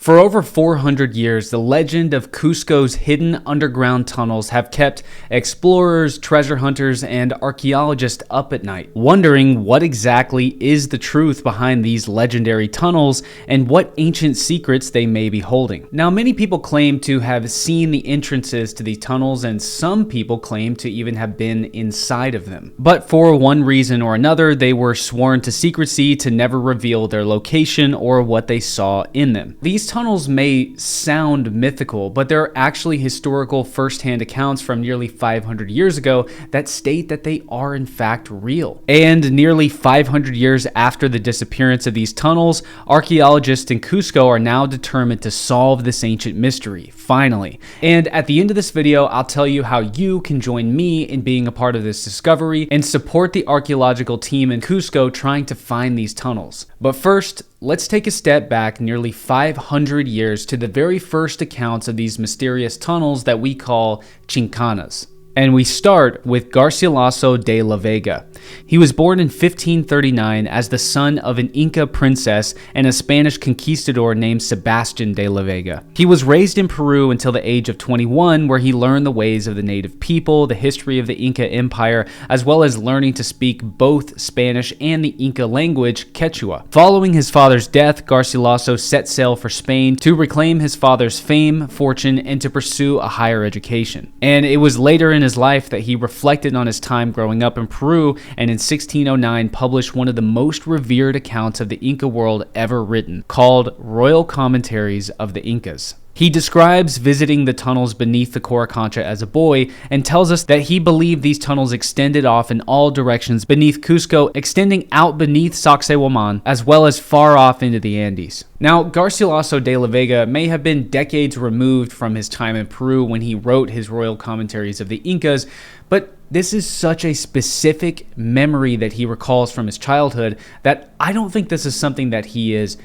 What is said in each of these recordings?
For over 400 years, the legend of Cusco's hidden underground tunnels have kept explorers, treasure hunters, and archaeologists up at night, wondering what exactly is the truth behind these legendary tunnels and what ancient secrets they may be holding. Now, many people claim to have seen the entrances to these tunnels, and some people claim to even have been inside of them. But for one reason or another, they were sworn to secrecy to never reveal their location or what they saw in them. These tunnels may sound mythical, but there are actually historical first-hand accounts from nearly 500 years ago that state that they are in fact real. And nearly 500 years after the disappearance of these tunnels, archaeologists in Cusco are now determined to solve this ancient mystery, finally. And at the end of this video, I'll tell you how you can join me in being a part of this discovery and support the archaeological team in Cusco trying to find these tunnels. But first, let's take a step back nearly 500 years to the very first accounts of these mysterious tunnels that we call Chincanas. And we start with Garcilaso de la Vega. He was born in 1539 as the son of an Inca princess and a Spanish conquistador named Sebastian de la Vega. He was raised in Peru until the age of 21, where he learned the ways of the native people, the history of the Inca Empire, as well as learning to speak both Spanish and the Inca language, Quechua. Following his father's death, Garcilaso set sail for Spain to reclaim his father's fame, fortune, and to pursue a higher education. And it was later in his life that he reflected on his time growing up in Peru, and in 1609 published one of the most revered accounts of the Inca world ever written, called Royal Commentaries of the Incas. He describes visiting the tunnels beneath the Coricancha as a boy and tells us that he believed these tunnels extended off in all directions beneath Cusco, extending out beneath Sacsayhuaman, as well as far off into the Andes. Now, Garcilaso de la Vega may have been decades removed from his time in Peru when he wrote his Royal Commentaries of the Incas, but this is such a specific memory that he recalls from his childhood that I don't think this is something that he is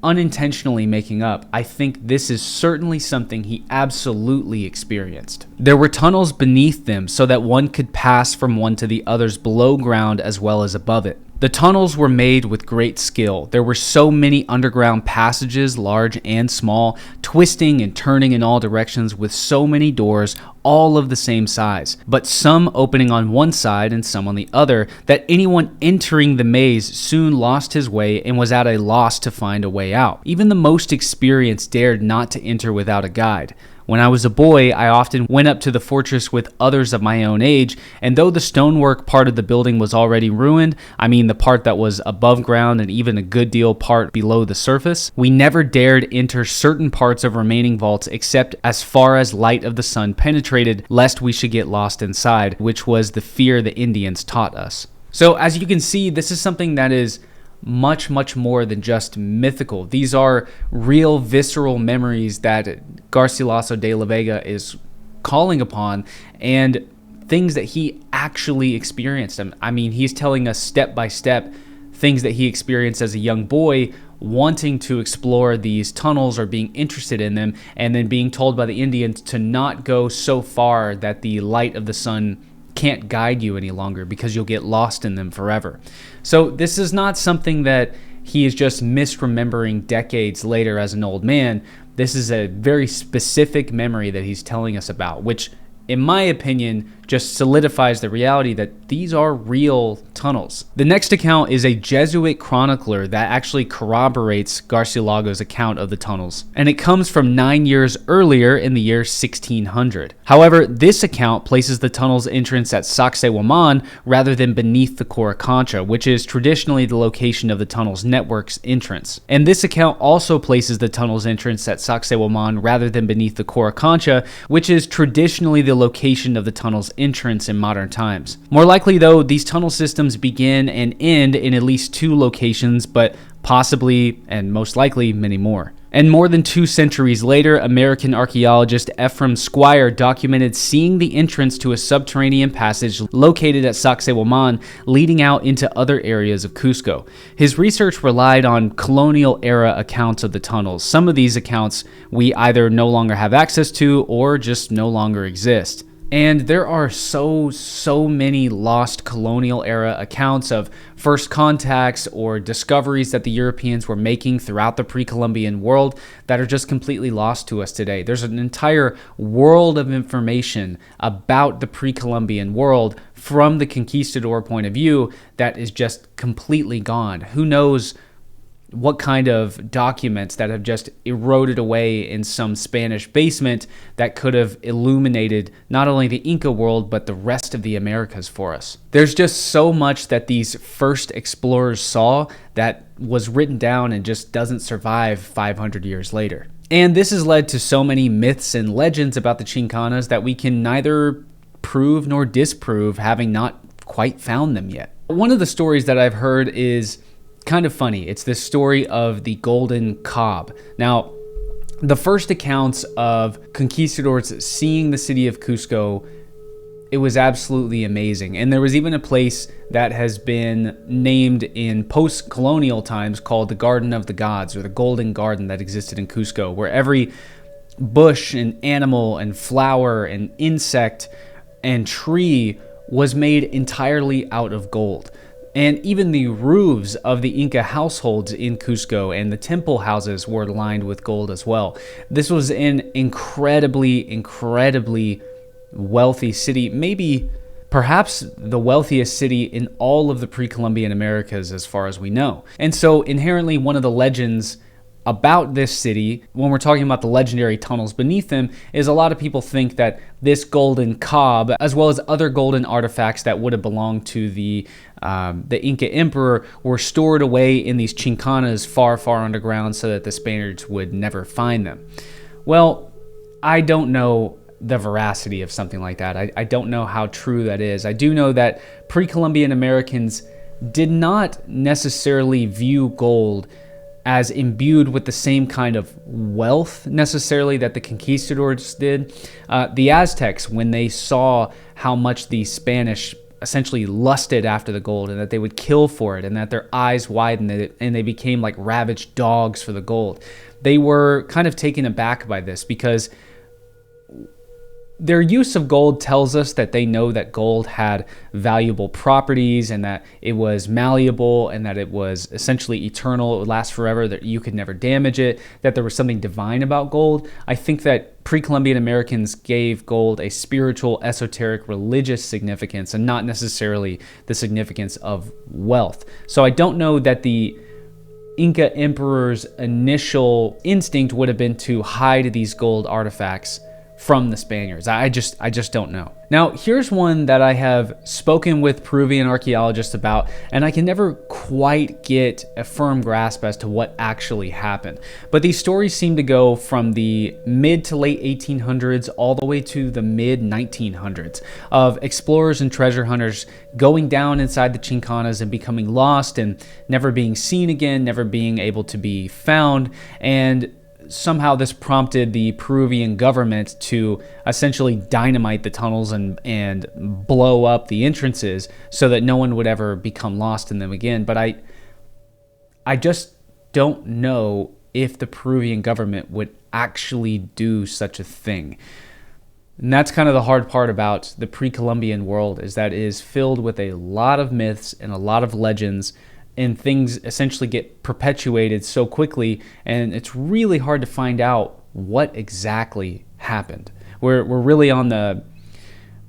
unintentionally making up. I think this is certainly something he absolutely experienced. There were tunnels beneath them so that one could pass from one to the others below ground as well as above it. The tunnels were made with great skill. There were so many underground passages, large and small, twisting and turning in all directions with so many doors, all of the same size, but some opening on one side and some on the other, that anyone entering the maze soon lost his way and was at a loss to find a way out. Even the most experienced dared not to enter without a guide. When I was a boy, I often went up to the fortress with others of my own age, and though the stonework part of the building was already ruined, I mean the part that was above ground and even a good deal part below the surface, we never dared enter certain parts of remaining vaults except as far as light of the sun penetrated, lest we should get lost inside, which was the fear the Indians taught us. So as you can see, this is something that is much more than just mythical. These are real visceral memories that Garcilaso de la Vega is calling upon, and things that he actually experienced. I mean, he's telling us step by step things that he experienced as a young boy, wanting to explore these tunnels or being interested in them, and then being told by the Indians to not go so far that the light of the sun can't guide you any longer because you'll get lost in them forever. So this is not something that he is just misremembering decades later as an old man. This is a very specific memory that he's telling us about, which in my opinion just solidifies the reality that these are real tunnels. The next account is a Jesuit chronicler that actually corroborates Garcilaso's account of the tunnels, and it comes from 9 years earlier in the year 1600. However, this account places the tunnel's entrance at Sacsayhuaman rather than beneath the Coricancha, which is traditionally the location of the tunnel's network's entrance. And this account also places the tunnel's entrance at Sacsayhuaman rather than beneath the Coricancha, which is traditionally the location of the tunnel's entrance in modern times. More likely though, these tunnel systems begin and end in at least 2 locations, but possibly and most likely many more. And more than 2 centuries later, American archaeologist Ephraim Squire documented seeing the entrance to a subterranean passage located at Sacsayhuaman leading out into other areas of Cusco. His research relied on colonial-era accounts of the tunnels. Some of these accounts we either no longer have access to or just no longer exist. And there are so many lost colonial era accounts of first contacts or discoveries that the Europeans were making throughout the pre-Columbian world that are just completely lost to us today. There's an entire world of information about the pre-Columbian world from the conquistador point of view that is just completely gone. Who knows what kind of documents that have just eroded away in some Spanish basement that could have illuminated not only the Inca world, but the rest of the Americas for us. There's just so much that these first explorers saw that was written down and just doesn't survive 500 years later. And this has led to so many myths and legends about the Chincanas that we can neither prove nor disprove, having not quite found them yet. One of the stories that I've heard is kind of funny. It's this story of the golden cob. Now, the first accounts of conquistadors seeing the city of Cusco, it was absolutely amazing. And there was even a place that has been named in post-colonial times called the Garden of the Gods, or the Golden Garden, that existed in Cusco, where every bush and animal and flower and insect and tree was made entirely out of gold. And even the roofs of the Inca households in Cusco and the temple houses were lined with gold as well. This was an incredibly wealthy city, maybe perhaps the wealthiest city in all of the pre-Columbian Americas as far as we know. And so inherently one of the legends about this city, when we're talking about the legendary tunnels beneath them, is a lot of people think that this golden cob, as well as other golden artifacts that would have belonged to the Inca emperor, were stored away in these chincanas far underground so that the Spaniards would never find them. Well, I don't know the veracity of something like that. I don't know how true that is. I do know that pre-Columbian Americans did not necessarily view gold as imbued with the same kind of wealth necessarily that the conquistadors did. The Aztecs, when they saw how much the Spanish essentially lusted after the gold and that they would kill for it and that their eyes widened and they became like ravaged dogs for the gold, they were kind of taken aback by this, because their use of gold tells us that they know that gold had valuable properties and that it was malleable and that it was essentially eternal, it would last forever, that you could never damage it, that there was something divine about gold. I think that pre-Columbian Americans gave gold a spiritual, esoteric, religious significance and not necessarily the significance of wealth. So I don't know that the Inca emperor's initial instinct would have been to hide these gold artifacts from the Spaniards. I just don't know. Now, here's one that I have spoken with Peruvian archaeologists about, and I can never quite get a firm grasp as to what actually happened. But these stories seem to go from the mid to late 1800s all the way to the mid 1900s of explorers and treasure hunters going down inside the Chincanas and becoming lost and never being seen again, never being able to be found, and somehow this prompted the Peruvian government to essentially dynamite the tunnels and blow up the entrances so that no one would ever become lost in them again. But I just don't know if the Peruvian government would actually do such a thing. And that's kind of the hard part about the pre-Columbian world, is that it is filled with a lot of myths and a lot of legends, and things essentially get perpetuated so quickly, and it's really hard to find out what exactly happened. We're really on the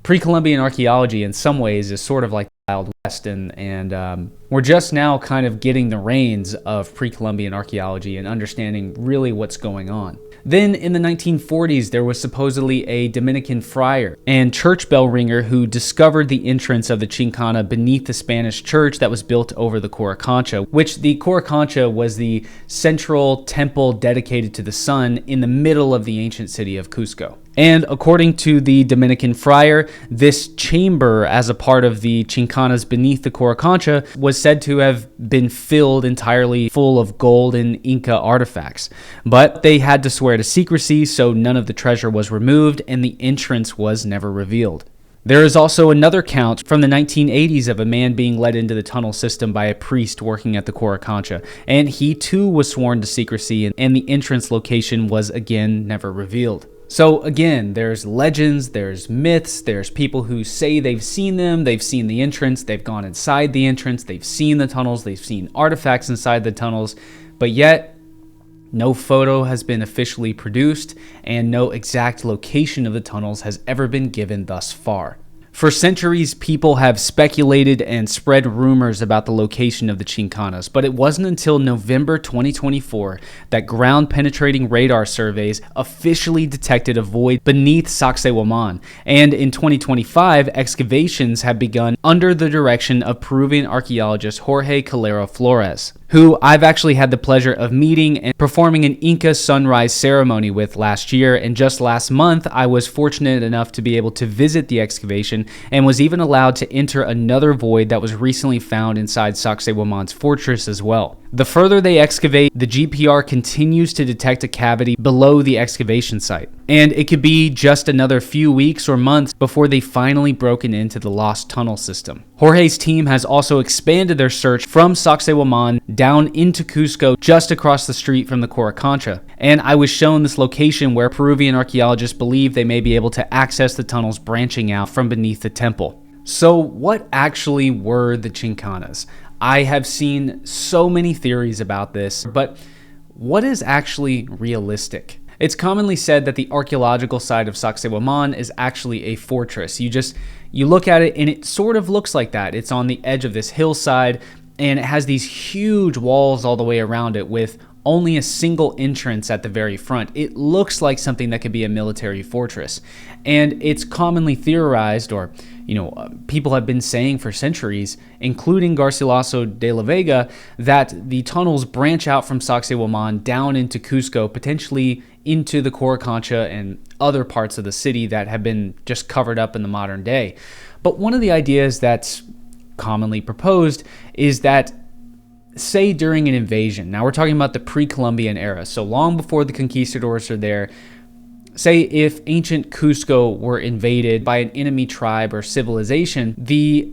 pre-Columbian archaeology in some ways is sort of like the Wild West, and we're just now kind of getting the reins of pre-Columbian archaeology and understanding really what's going on. Then in the 1940s, there was supposedly a Dominican friar and church bell ringer who discovered the entrance of the Chincana beneath the Spanish church that was built over the Coricancha, which the Coricancha was the central temple dedicated to the sun in the middle of the ancient city of Cusco. And according to the Dominican friar, this chamber, as a part of the Chincanas beneath the Coricancha, was said to have been filled entirely full of gold and Inca artifacts. But they had to swear to secrecy, so none of the treasure was removed and the entrance was never revealed. There is also another count from the 1980s of a man being led into the tunnel system by a priest working at the Coricancha, and he too was sworn to secrecy, and the entrance location was again never revealed. So again, there's legends, there's myths, there's people who say they've seen them, they've seen the entrance, they've gone inside the entrance, they've seen the tunnels, they've seen artifacts inside the tunnels, but yet no photo has been officially produced and no exact location of the tunnels has ever been given thus far. For centuries, people have speculated and spread rumors about the location of the Chincanas, but it wasn't until November 2024 that ground-penetrating radar surveys officially detected a void beneath Sacsayhuaman, and in 2025, excavations have begun under the direction of Peruvian archaeologist Jorge Calero Flores, who I've actually had the pleasure of meeting and performing an Inca sunrise ceremony with last year, and just last month, I was fortunate enough to be able to visit the excavation and was even allowed to enter another void that was recently found inside Sacsayhuaman's fortress as well. The further they excavate, the GPR continues to detect a cavity below the excavation site, and it could be just another few weeks or months before they finally broken into the lost tunnel system. Jorge's team has also expanded their search from Sacsayhuaman down into Cusco, just across the street from the Coricancha, and I was shown this location where Peruvian archaeologists believe they may be able to access the tunnels branching out from beneath the temple. So what actually were the Chincanas? I have seen so many theories about this, but what is actually realistic? It's commonly said that the archaeological site of Sacsayhuaman is actually a fortress. You look at it and it sort of looks like that. It's on the edge of this hillside and it has these huge walls all the way around it with only a single entrance at the very front. It looks like something that could be a military fortress. And it's commonly theorized, or people have been saying for centuries, including Garcilaso de la Vega, that the tunnels branch out from Sacsayhuaman down into Cusco, potentially into the Coricancha and other parts of the city that have been just covered up in the modern day. But one of the ideas that's commonly proposed is that, say during an invasion, now we're talking about the pre-Columbian era, so long before the conquistadors are there, say if ancient Cusco were invaded by an enemy tribe or civilization, the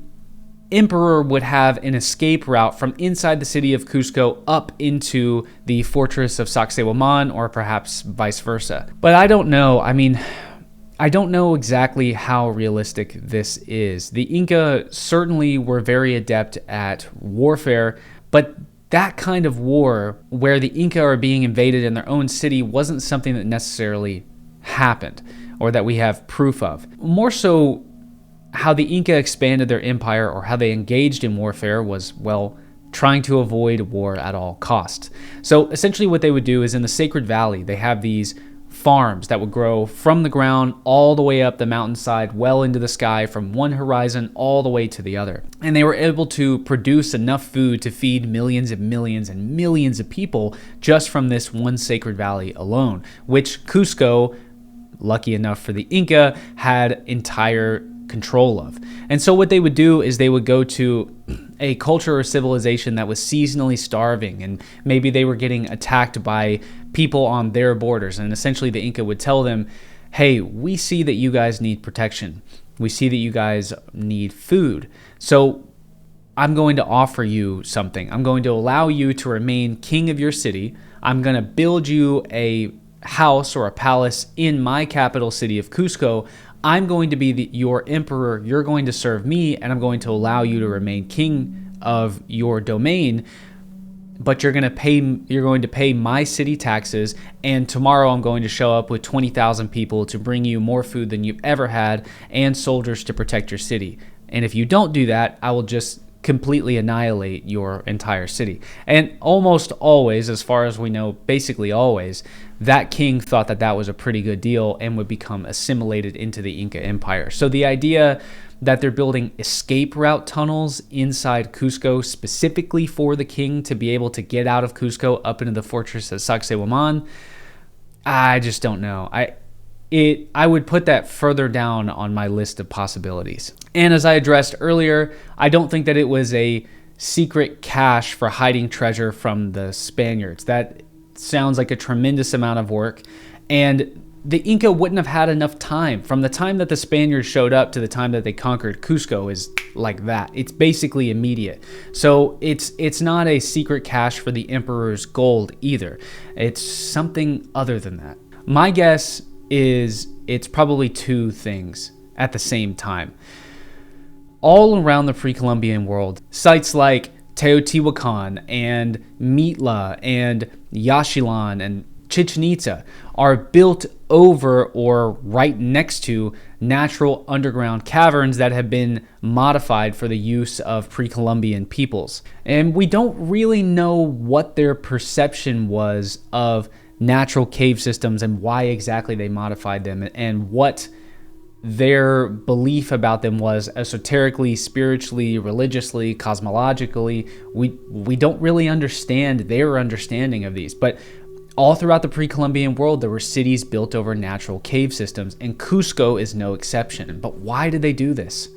emperor would have an escape route from inside the city of Cusco up into the fortress of Sacsayhuaman, or perhaps vice versa. But I don't know. I don't know exactly how realistic this is. The Inca certainly were very adept at warfare, but that kind of war where the Inca are being invaded in their own city wasn't something that necessarily happened or that we have proof of. More so, how the Inca expanded their empire or how they engaged in warfare was, well, trying to avoid war at all costs. So essentially what they would do is in the Sacred Valley, they have these farms that would grow from the ground all the way up the mountainside, well into the sky, from one horizon all the way to the other. And they were able to produce enough food to feed millions and millions and millions of people just from this one Sacred Valley alone, which Cusco, lucky enough for the Inca, had entire control of. And so what they would do is they would go to a culture or civilization that was seasonally starving, and maybe they were getting attacked by people on their borders, and essentially the Inca would tell them, hey, we see that you guys need protection. We see that you guys need food. So I'm going to offer you something. I'm going to allow you to remain king of your city. I'm going to build you a house or a palace in my capital city of Cusco. I'm going to be your emperor. You're going to serve me, and I'm going to allow you to remain king of your domain. But you're going to pay my city taxes, and tomorrow I'm going to show up with 20,000 people to bring you more food than you've ever had and soldiers to protect your city. And if you don't do that, I will just completely annihilate your entire city. And almost always, as far as we know, basically always, that king thought that that was a pretty good deal and would become assimilated into the Inca Empire. So the idea that they're building escape route tunnels inside Cusco specifically for the king to be able to get out of Cusco up into the fortress of Sacsayhuaman, I just don't know. I would put that further down on my list of possibilities. And as I addressed earlier, I don't think that it was a secret cache for hiding treasure from the Spaniards. That sounds like a tremendous amount of work, and the Inca wouldn't have had enough time. From the time that the Spaniards showed up to the time that they conquered Cusco is like that. It's basically immediate. So it's not a secret cache for the emperor's gold either. It's something other than that. My guess is it's probably two things at the same time. All around the pre-Columbian world, sites like Teotihuacan and Mitla and Yaxchilan and Chichen Itza are built over or right next to natural underground caverns that have been modified for the use of pre-Columbian peoples. And we don't really know what their perception was of natural cave systems and why exactly they modified them and what their belief about them was esoterically, spiritually, religiously, cosmologically. We don't really understand their understanding of these, but all throughout the pre-Columbian world, there were cities built over natural cave systems, and Cusco is no exception. But why did they do this?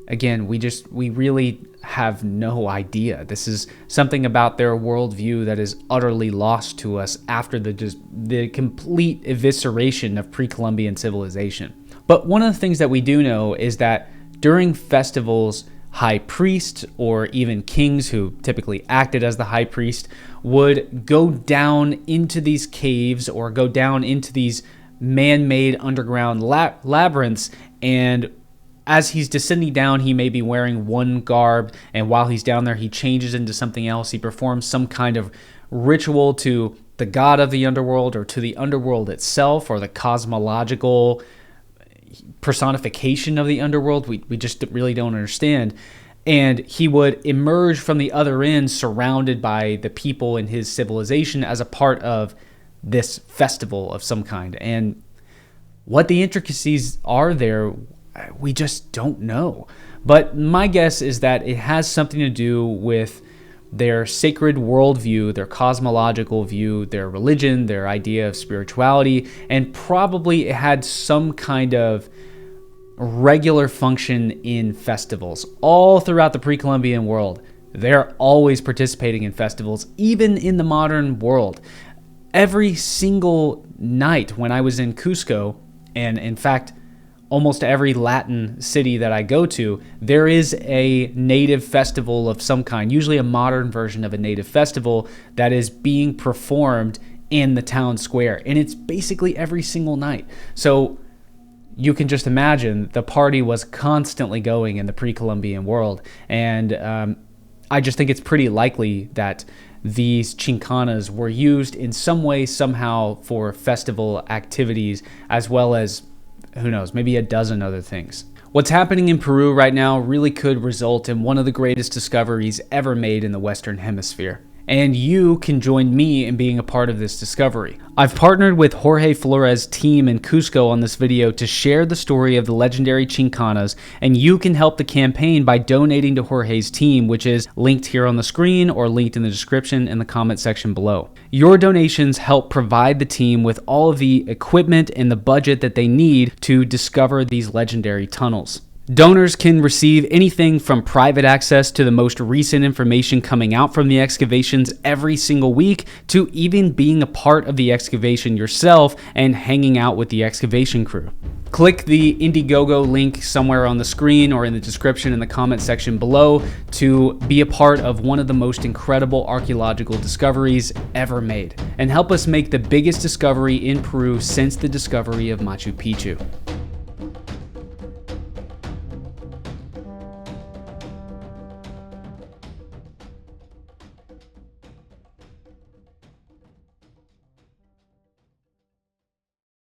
Again, we really have no idea. This is something about their worldview that is utterly lost to us after the complete evisceration of pre-Columbian civilization. But one of the things that we do know is that during festivals, high priests or even kings who typically acted as the high priest would go down into these caves or go down into these man-made underground labyrinths, and as he's descending down, he may be wearing one garb, and while he's down there, he changes into something else. He performs some kind of ritual to the god of the underworld or to the underworld itself or the cosmological personification of the underworld. We just really don't understand. And he would emerge from the other end surrounded by the people in his civilization as a part of this festival of some kind. And what the intricacies are there, we just don't know. But my guess is that it has something to do with their sacred worldview, their cosmological view, their religion, their idea of spirituality, and probably it had some kind of regular function in festivals. All throughout the pre-Columbian world, they're always participating in festivals, even in the modern world. Every single night when I was in Cusco, and in fact, almost every Latin city that I go to, there is a native festival of some kind, usually a modern version of a native festival that is being performed in the town square. And it's basically every single night. So you can just imagine the party was constantly going in the pre-Columbian world. And I just think it's pretty likely that these Chincanas were used in some way, somehow for festival activities, as well as, who knows, maybe a dozen other things. What's happening in Peru right now really could result in one of the greatest discoveries ever made in the Western Hemisphere. And you can join me in being a part of this discovery. I've partnered with Jorge Flores' team in Cusco on this video to share the story of the legendary Chincanas, and you can help the campaign by donating to Jorge's team, which is linked here on the screen or linked in the description in the comment section below. Your donations help provide the team with all of the equipment and the budget that they need to discover these legendary tunnels. Donors can receive anything from private access to the most recent information coming out from the excavations every single week, to even being a part of the excavation yourself and hanging out with the excavation crew. Click the Indiegogo link somewhere on the screen or in the description in the comment section below to be a part of one of the most incredible archaeological discoveries ever made, and help us make the biggest discovery in Peru since the discovery of Machu Picchu.